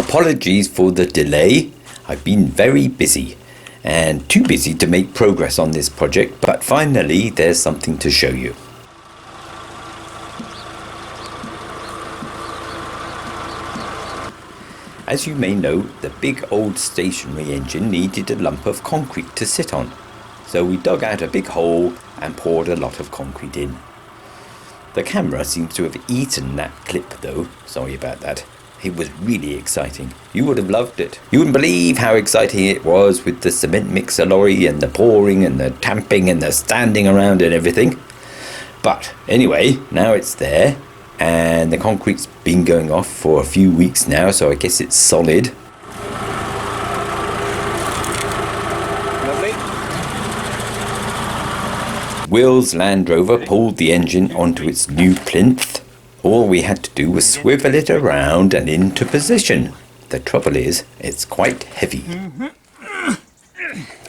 Apologies for the delay. I've been very busy and too busy to make progress on this project, but finally there's something to show you. As you may know, the big old stationary engine needed a lump of concrete to sit on, so we dug out a big hole and poured a lot of concrete in. The camera seems to have eaten that clip though, sorry about that. It was really exciting. You would have loved it. You wouldn't believe how exciting it was with the cement mixer lorry and the pouring and the tamping and the standing around and everything. But anyway, now it's there and the concrete's been going off for a few weeks now, so I guess it's solid. Lovely. Will's Land Rover pulled the engine onto its new plinth. All we had to do was swivel it around and into position. The trouble is, it's quite heavy.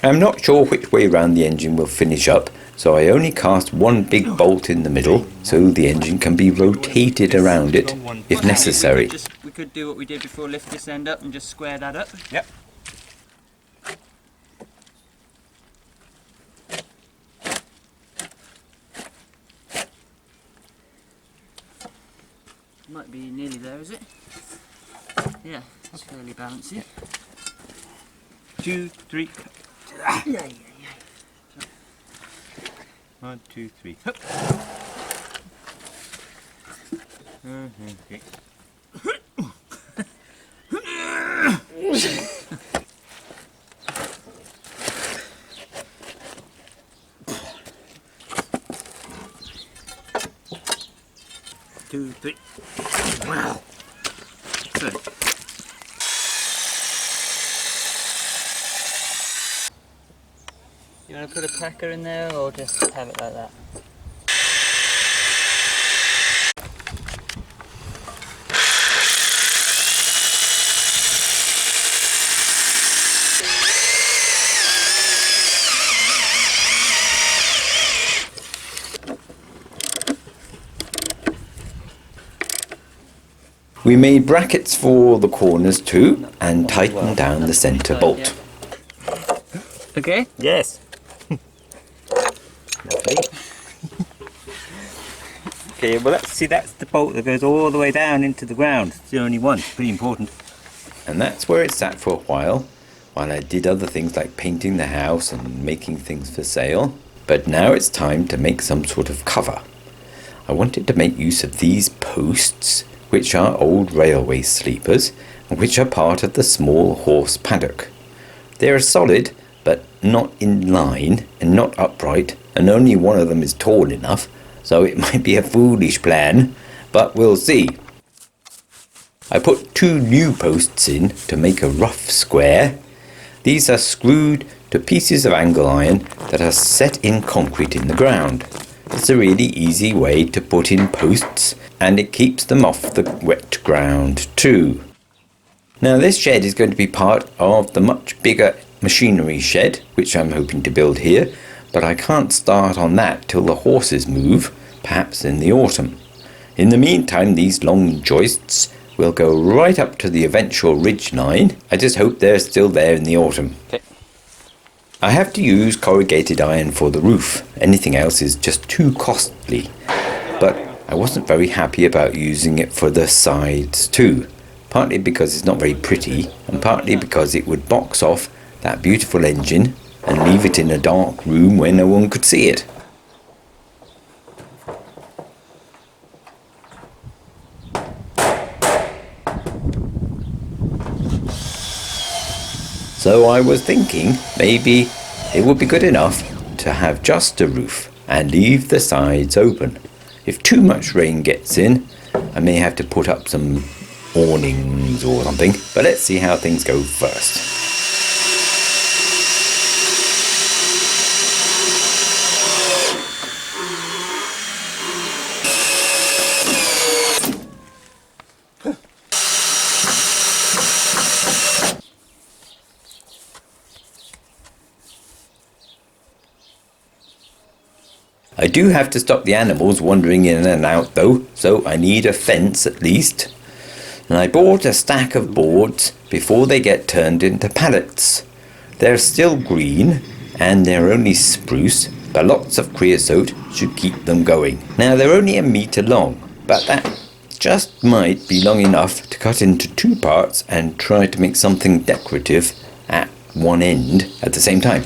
I'm not sure which way round the engine will finish up, so I only cast one big bolt in the middle, so the engine can be rotated around it if necessary. We could do what we did before, lift this end up and just square that up. Yep. Might be nearly there, is it? Yeah, it's fairly balanced. 2, 3. Yeah. 1, 2, 3. Okay. 2, 3. Wow. Good. You want to put a packer in there or just have it like that? We made brackets for the corners too and tightened down the centre bolt. Okay? Yes. Lovely. Okay, well that's the bolt that goes all the way down into the ground. It's the only one, it's pretty important. And that's where it sat for a while I did other things like painting the house and making things for sale. But now it's time to make some sort of cover. I wanted to make use of these posts, which are old railway sleepers and which are part of the small horse paddock. They are solid but not in line and not upright, and only one of them is tall enough, so it might be a foolish plan, but we'll see. I put 2 new posts in to make a rough square. These are screwed to pieces of angle iron that are set in concrete in the ground. It's a really easy way to put in posts, and it keeps them off the wet ground too. Now this shed is going to be part of the much bigger machinery shed, which I'm hoping to build here, but I can't start on that till the horses move, perhaps in the autumn. In the meantime, these long joists will go right up to the eventual ridge line. I just hope they're still there in the autumn. Okay. I have to use corrugated iron for the roof. Anything else is just too costly. But I wasn't very happy about using it for the sides too. Partly because it's not very pretty, and partly because it would box off that beautiful engine and leave it in a dark room where no one could see it. So I was thinking maybe it would be good enough to have just a roof and leave the sides open. If too much rain gets in, I may have to put up some awnings or something, but let's see how things go first. I do have to stop the animals wandering in and out though, so I need a fence at least. and I bought a stack of boards before they get turned into pallets. They're still green and they're only spruce, but lots of creosote should keep them going. Now they're only 1 meter long, but that just might be long enough to cut into 2 parts and try to make something decorative at one end at the same time.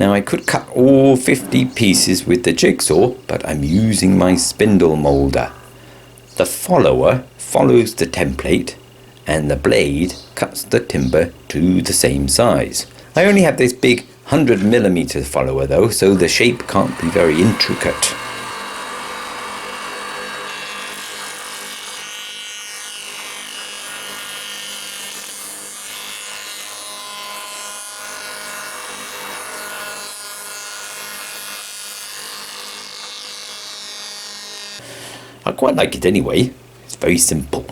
Now I could cut all 50 pieces with the jigsaw, but I'm using my spindle moulder. The follower follows the template and the blade cuts the timber to the same size. I only have this big 100mm follower though, so the shape can't be very intricate. I quite like it anyway, it's very simple.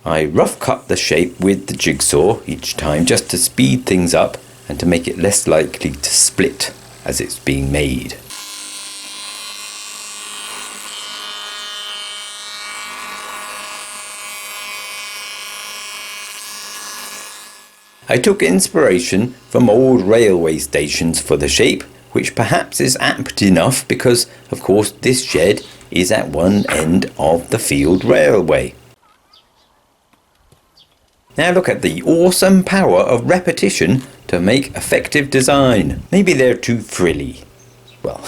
I rough cut the shape with the jigsaw each time just to speed things up and to make it less likely to split as it's being made. I took inspiration from old railway stations for the shape, which perhaps is apt enough because, of course, this shed is at one end of the field railway. Now look at the awesome power of repetition to make effective design. Maybe they're too frilly. Well,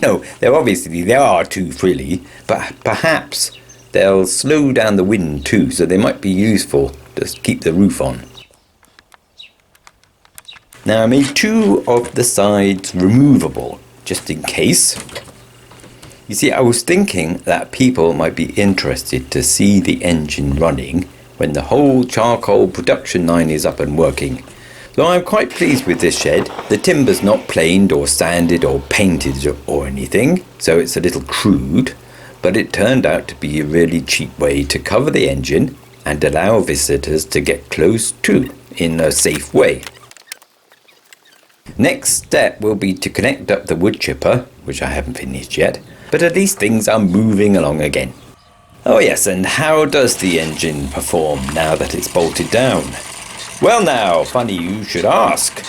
no, they are too frilly, but perhaps they'll slow down the wind too, so they might be useful to keep the roof on. Now I made 2 of the sides removable, just in case. You see, I was thinking that people might be interested to see the engine running when the whole charcoal production line is up and working. So I'm quite pleased with this shed. The timber's not planed or sanded or painted or anything, so it's a little crude, but it turned out to be a really cheap way to cover the engine and allow visitors to get close to in a safe way. Next step will be to connect up the wood chipper, which I haven't finished yet, but at least things are moving along again. Oh yes, and how does the engine perform now that it's bolted down? Well now, funny you should ask.